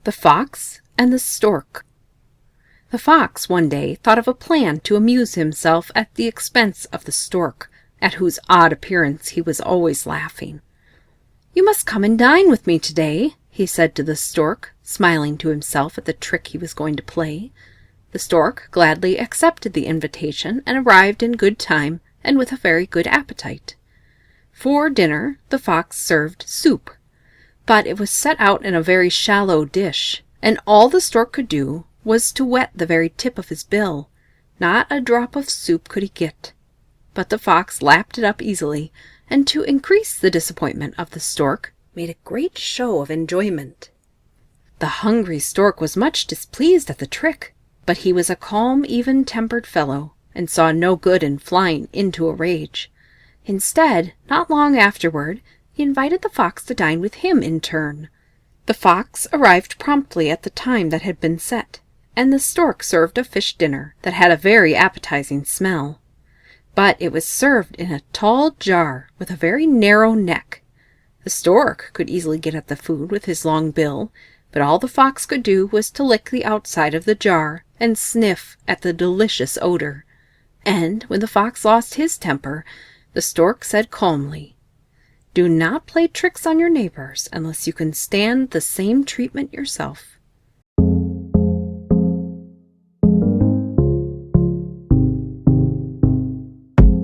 The Fox and the Stork. The Fox one day thought of a plan to amuse himself at the expense of the Stork, at whose odd appearance he was always laughing. "You must come and dine with me today," he said to the Stork, smiling to himself at the trick he was going to play. The Stork gladly accepted the invitation and arrived in good time and with a very good appetite. For dinner the Fox served soup, but it was set out in a very shallow dish, and all the Stork could do was to wet the very tip of his bill. Not a drop of soup could he get. But the Fox lapped it up easily, and to increase the disappointment of the Stork, made a great show of enjoyment. The hungry Stork was much displeased at the trick, but he was a calm, even-tempered fellow, and saw no good in flying into a rage. Instead, not long afterward, he invited the Fox to dine with him in turn. The Fox arrived promptly at the time that had been set, and the Stork served a fish dinner that had a very appetizing smell. But it was served in a tall jar with a very narrow neck. The Stork could easily get at the food with his long bill, but all the Fox could do was to lick the outside of the jar and sniff at the delicious odor. And when the Fox lost his temper, the Stork said calmly, "Do not play tricks on your neighbors unless you can stand the same treatment yourself."